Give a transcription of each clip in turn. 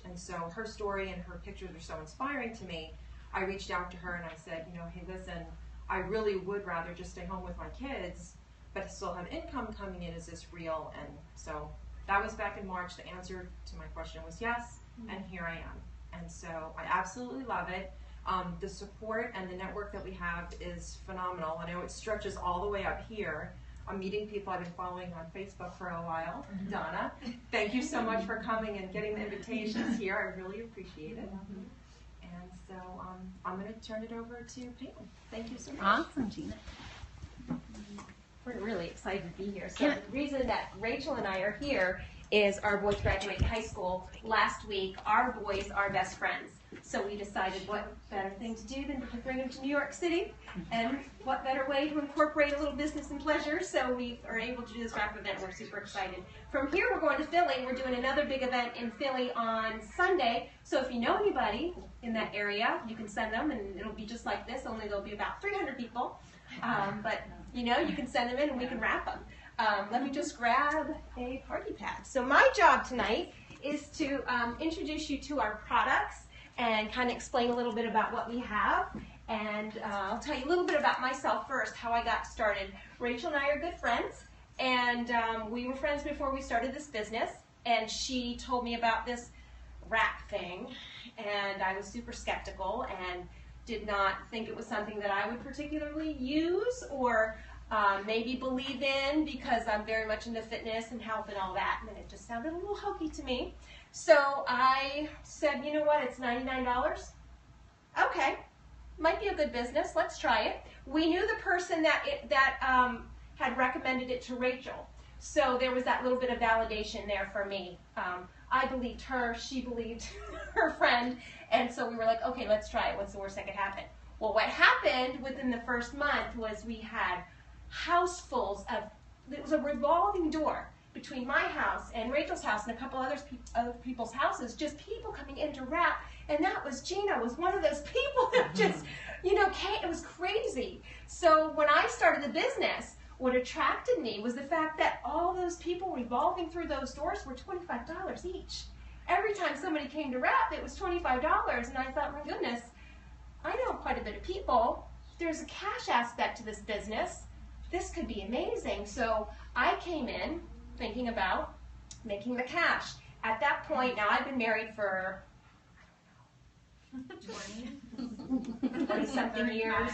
And so her story and her pictures are so inspiring to me. I reached out to her and I said, you know, hey, listen, I really would rather just stay home with my kids, but still have income coming in. Is this real? And so that was back in March. The answer to my question was yes, and here I am. And so I absolutely love it. The support and the network that we have is phenomenal. I know it stretches all the way up here. I'm meeting people I've been following on Facebook for a while. Donna, thank you so much for coming and getting the invitations here. I really appreciate it. And so I'm going to turn it over to Pam. Thank you so much. Awesome, Gina. We're really excited to be here. So the reason that Rachel and I are here is our boys graduated high school last week. Our boys are best friends. So we decided what better thing to do than to bring them to New York City, and what better way to incorporate a little business and pleasure. So we are able to do this wrap event. We're super excited. From here, we're going to Philly. We're doing another big event in Philly on Sunday. So if you know anybody in that area, you can send them, and it'll be just like this, only there'll be about 300 people. But you know, you can send them in and we can wrap them. Let me just grab a party pad. So my job tonight is to introduce you to our products and kind of explain a little bit about what we have. And I'll tell you a little bit about myself first, how I got started. Rachel and I are good friends, and we were friends before we started this business, and she told me about this wrap thing, and I was super skeptical and did not think it was something that I would particularly use or maybe believe in, because I'm very much into fitness and health and all that, and it just sounded a little hokey to me. So I said, you know what, it's $99. Okay, might be a good business, let's try it. We knew the person that had recommended it to Rachel, so there was that little bit of validation there for me. I believed her, she believed her friend, and so we were like, okay, let's try it. What's the worst that could happen? Well, what happened within the first month was we had housefuls of, it was a revolving door between my house and Rachel's house and a couple other people's houses, just people coming in to wrap, and that was Gina, was one of those people that just, you know, it was crazy. So when I started the business, what attracted me was the fact that all those people revolving through those doors were $25 each. Every time somebody came to wrap, it was $25, and I thought, my goodness, I know quite a bit of people. There's a cash aspect to this business. This could be amazing. So I came in thinking about making the cash. At that point, now I've been married for 20-something years,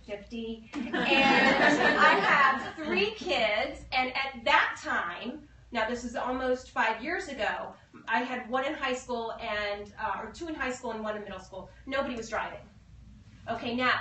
50, and I have 3 kids, and at that time, now this is almost 5 years ago, I had 1 in high school and, or 2 in high school and 1 in middle school. Nobody was driving. Okay, now,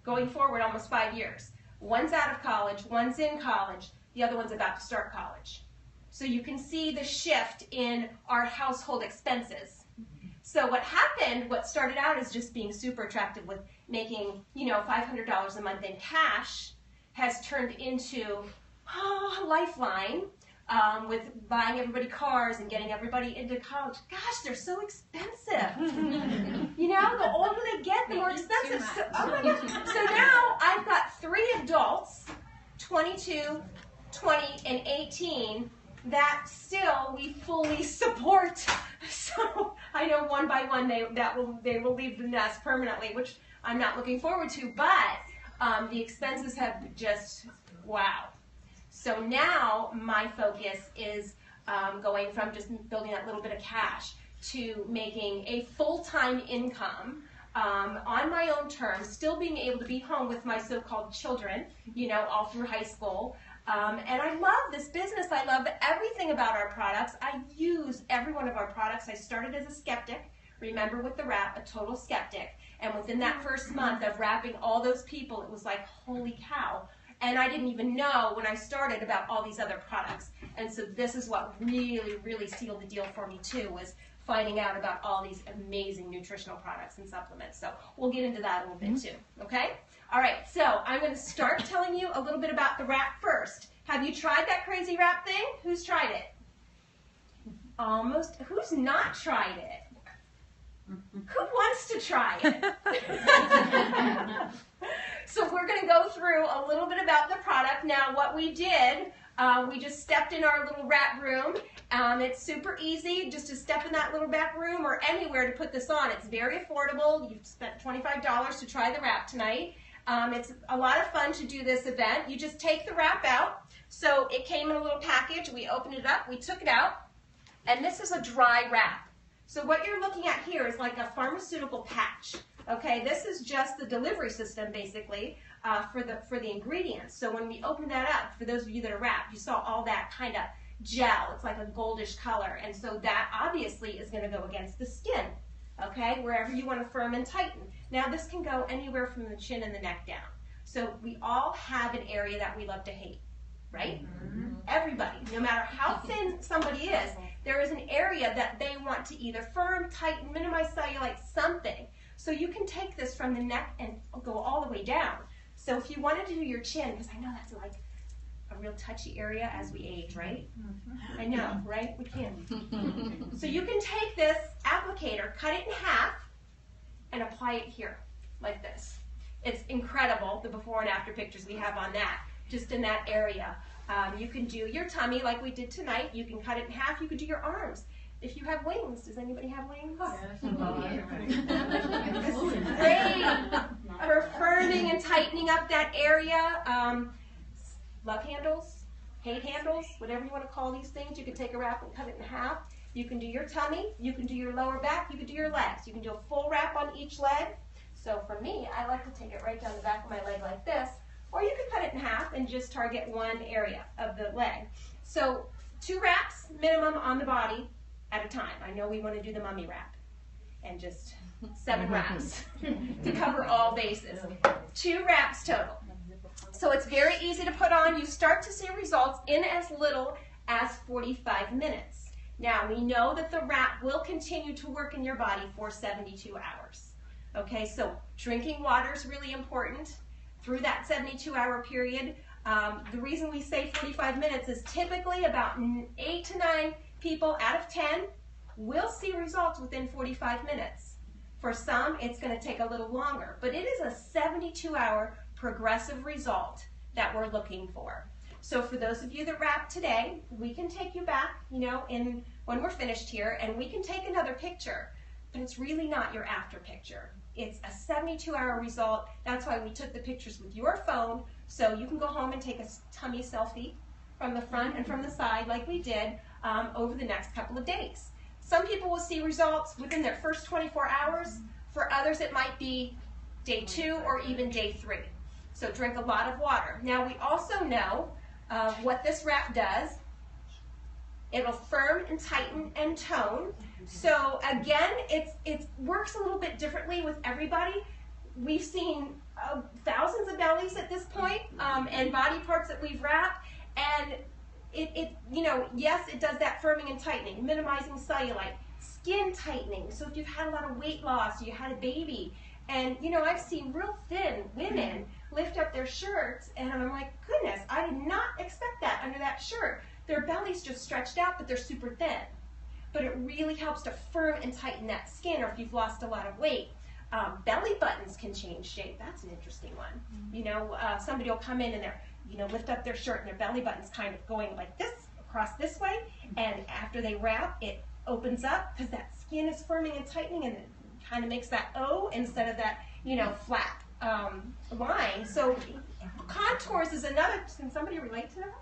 going forward almost 5 years. One's out of college, one's in college, the other one's about to start college. So you can see the shift in our household expenses. So what happened, what started out as just being super attractive with making, you know, $500 a month in cash, has turned into a lifeline with buying everybody cars and getting everybody into college. Gosh, they're so expensive. You know, the older they get, the more expensive. So, oh my God. So now I've got 3 adults, 22, 20, and 18, that still we fully support. So I know one by one they will leave the nest permanently, which I'm not looking forward to, but the expenses have just, wow. So now my focus is going from just building that little bit of cash to making a full-time income on my own terms, still being able to be home with my so-called children, you know, all through high school. And I love this business. I love everything about our products. I use every one of our products. I started as a skeptic, remember with the wrap, a total skeptic. And within that first month of wrapping all those people, it was like, holy cow. And I didn't even know when I started about all these other products. And so this is what really, really sealed the deal for me too, was finding out about all these amazing nutritional products and supplements. So we'll get into that a little bit too, okay? All right, so I'm going to start telling you a little bit about the wrap first. Have you tried that crazy wrap thing? Who's tried it? Almost. Who's not tried it? Who wants to try it? So we're going to go through a little bit about the product. Now, what we did, We just stepped in our little wrap room. It's super easy just to step in that little back room or anywhere to put this on. It's very affordable. You've spent $25 to try the wrap tonight. It's a lot of fun to do this event. You just take the wrap out. So it came in a little package. We opened it up. We took it out. And this is a dry wrap. So what you're looking at here is like a pharmaceutical patch. Okay, this is just the delivery system basically for the ingredients. So when we opened that up, for those of you that are wrapped, you saw all that kind of gel. It's like a goldish color, and so that obviously is going to go against the skin. Okay, wherever you want to firm and tighten. Now this can go anywhere from the chin and the neck down. So we all have an area that we love to hate, right? Mm-hmm. Everybody, no matter how thin somebody is, there is an area that they want to either firm, tighten, minimize cellulite, something. So you can take this from the neck and go all the way down. So if you wanted to do your chin, because I know that's like a real touchy area as we age, right? I know, right? We can. So you can take this applicator, cut it in half, and apply it here, like this. It's incredible, the before and after pictures we have on that, just in that area. You can do your tummy like we did tonight. You can cut it in half. You could do your arms. If you have wings, does anybody have wings? This is great for firming and tightening up that area. Love handles, hate handles, whatever you want to call these things. You can take a wrap and cut it in half. You can do your tummy. You can do your lower back. You can do your legs. You can do a full wrap on each leg. So for me, I like to take it right down the back of my leg like this. Or you can cut it in half and just target one area of the leg. So 2 wraps minimum on the body at a time. I know we want to do the mummy wrap and just 7 wraps to cover all bases. 2 wraps total. So it's very easy to put on. You start to see results in as little as 45 minutes. Now we know that the wrap will continue to work in your body for 72 hours. Okay, so drinking water is really important through that 72-hour period. The reason we say 45 minutes is typically about 8 to 9 people out of 10 will see results within 45 minutes. For some, it's going to take a little longer, but it is a 72-hour progressive result that we're looking for. So for those of you that wrap today, we can take you back, when we're finished here, and we can take another picture, but it's really not your after picture. It's a 72-hour result. That's why we took the pictures with your phone, so you can go home and take a tummy selfie from the front and from the side like we did over the next couple of days. Some people will see results within their first 24 hours. For others, it might be day 2 or even day 3. So drink a lot of water. Now we also know what this wrap does. It'll firm and tighten and tone. So again, it works a little bit differently with everybody. We've seen thousands of bellies at this point, and body parts that we've wrapped, and yes, it does that firming and tightening, minimizing cellulite, skin tightening. So if you've had a lot of weight loss, you had a baby, and I've seen real thin women lift up their shirts, and I'm like, goodness, I did not expect that under that shirt. Their belly's just stretched out, but they're super thin. But it really helps to firm and tighten that skin, or if you've lost a lot of weight. Belly buttons can change shape. That's an interesting one. Somebody will come in and they're, lift up their shirt and their belly button's kind of going like this, across this way, and after they wrap, it opens up because that skin is firming and tightening, and it kind of makes that O instead of that, flat line. So contours is another. Can somebody relate to that?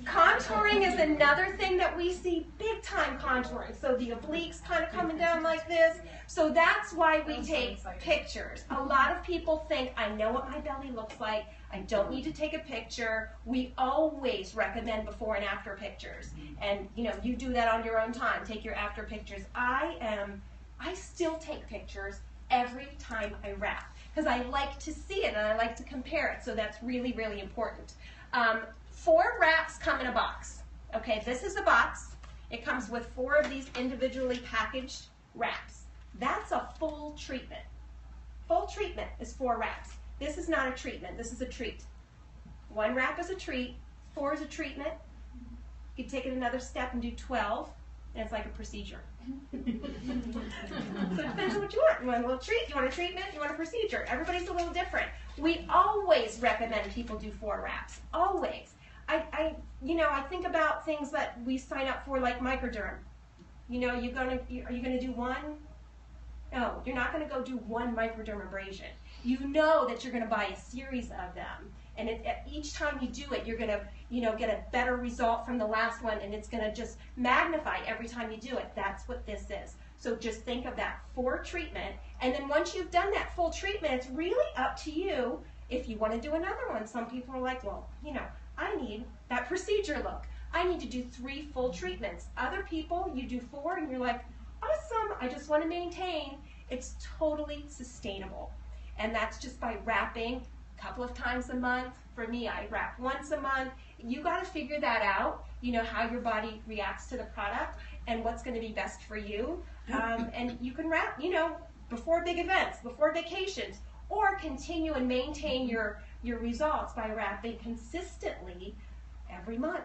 Contouring is another thing that we see big time contouring. So the obliques kind of coming down like this. So that's why we take pictures. A lot of people think, I know what my belly looks like. I don't need to take a picture. We always recommend before and after pictures. And you do that on your own time. Take your after pictures. I still take pictures every time I wrap because I like to see it and I like to compare it. So that's really, really important. 4 wraps come in a box. Okay, this is a box. It comes with 4 of these individually packaged wraps. That's a full treatment. Full treatment is 4 wraps. This is not a treatment. This is a treat. 1 wrap is a treat. 4 is a treatment. You can take it another step and do 12 and it's like a procedure. So it depends on what you want. You want a little treat? You want a treatment? You want a procedure? Everybody's a little different. We always recommend people do 4 wraps. Always. I think about things that we sign up for, like microderm. You know, are you gonna do one? No, you're not gonna go do one microderm abrasion. You know that you're gonna buy a series of them, and each time you do it, you're gonna, get a better result from the last one, and it's gonna just magnify every time you do it. That's what this is. So just think of that 4 treatment, and then once you've done that full treatment, it's really up to you if you want to do another one. Some people are like, well, I need that procedure look. I need to do 3 full treatments. Other people, you do 4, and you're like, awesome, I just want to maintain. It's totally sustainable. And that's just by wrapping a couple of times a month. For me, I wrap once a month. You got to figure that out, how your body reacts to the product and what's going to be best for you. And you can wrap, before big events, before vacations, or continue and maintain your results by wrapping consistently every month,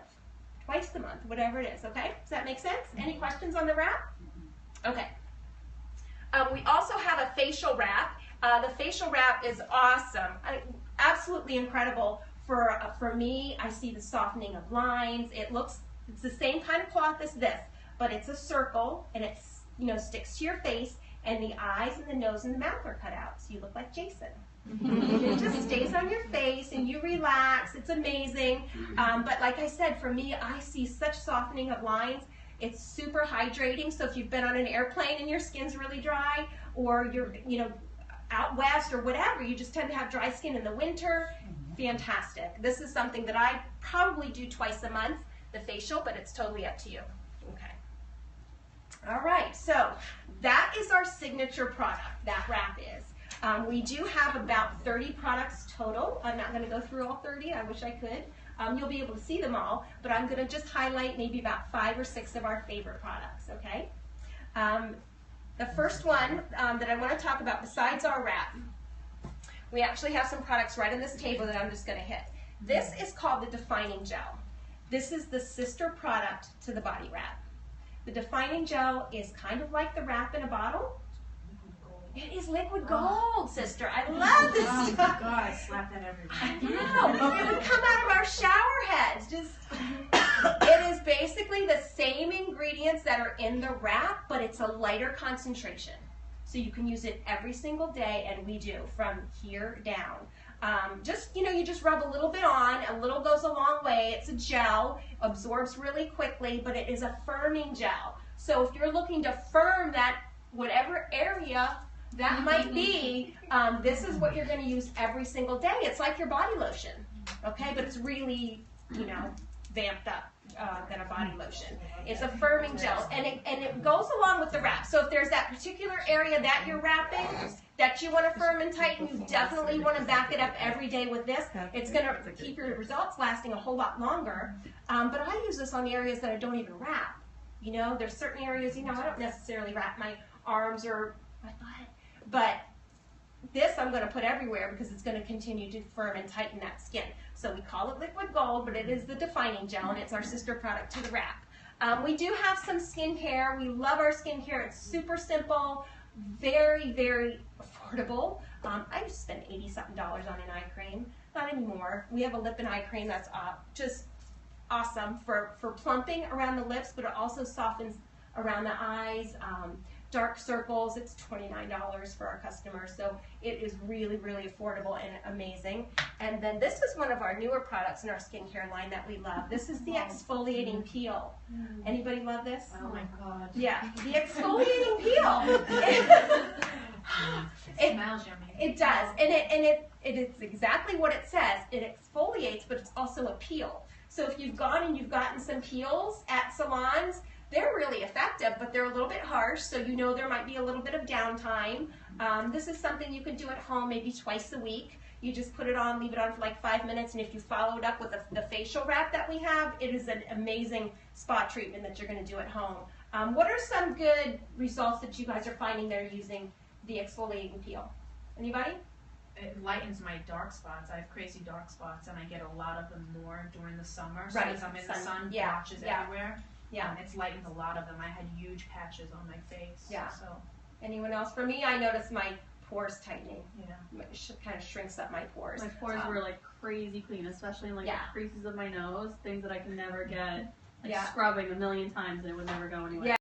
twice a month, whatever it is, okay? Does that make sense? Any questions on the wrap? Okay. We also have a facial wrap. The facial wrap is awesome, absolutely incredible. For me, I see the softening of lines. It's the same kind of cloth as this, but it's a circle, and it's sticks to your face, and the eyes and the nose and the mouth are cut out, so you look like Jason. It just stays on your face, and you relax. It's amazing. But like I said, for me, I see such softening of lines. It's super hydrating, so if you've been on an airplane and your skin's really dry, or you're, out west or whatever, you just tend to have dry skin in the winter, fantastic. This is something that I probably do twice a month, the facial, but it's totally up to you. Okay. All right, so that is our signature product, that wrap is. We do have about 30 products total. I'm not going to go through all 30. I wish I could. You'll be able to see them all, but I'm going to just highlight maybe about 5 or 6 of our favorite products, okay? The first one that I want to talk about, besides our wrap, we actually have some products right on this table that I'm just going to hit. This is called the Defining Gel. This is the sister product to the Body Wrap. The Defining Gel is kind of like the wrap in a bottle. It is liquid gold, sister. I love this stuff. Oh, God, I slap that every day. I know. It would come out of our shower heads. It is basically the same ingredients that are in the wrap, but it's a lighter concentration. So you can use it every single day, and we do, from here down. You just rub a little bit on. A little goes a long way. It's a gel, absorbs really quickly, but it is a firming gel. So if you're looking to firm that whatever area that might be, this is what you're going to use every single day. It's like your body lotion, okay? But it's really, vamped up than a body lotion. It's a firming gel, and it goes along with the wrap. So if there's that particular area that you're wrapping that you want to firm and tighten, you definitely want to back it up every day with this. It's going to keep your results lasting a whole lot longer. But I use this on the areas that I don't even wrap. There's certain areas, I don't necessarily wrap my arms or my butt. But this I'm going to put everywhere because it's going to continue to firm and tighten that skin. So we call it liquid gold, but it is the Defining Gel, and it's our sister product to the wrap. We do have some skincare. We love our skincare. It's super simple, very, very affordable. I just spent $80-something on an eye cream. Not anymore. We have a lip and eye cream that's just awesome for plumping around the lips, but it also softens around the eyes. Dark circles, it's $29 for our customers, so it is really, really affordable and amazing. And then this is one of our newer products in our skincare line that we love. This is the exfoliating peel. Anybody love this? Oh my God. Yeah, the exfoliating peel. It smells yummy. It does, and it is exactly what it says. It exfoliates, but it's also a peel. So if you've gone and you've gotten some peels at salons, they're really effective, but they're a little bit harsh, so there might be a little bit of downtime. This is something you can do at home maybe twice a week. You just put it on, leave it on for like 5 minutes, and if you follow it up with the facial wrap that we have, it is an amazing spot treatment that you're going to do at home. What are some good results that you guys are finding that are using the exfoliating peel? Anybody? It lightens my dark spots. I have crazy dark spots, and I get a lot of them more during the summer. So Right. as I'm in the sun, Yeah. blotches Yeah. everywhere. Yeah. It's lightened a lot of them. I had huge patches on my face. Yeah. So, Anyone else? For me, I noticed my pores tightening. yeah. It kind of shrinks up my pores. My pores were like crazy clean, especially in like Yeah. the creases of my nose, things that I can never get. Like Yeah. scrubbing a million times and it would never go anywhere. Yeah.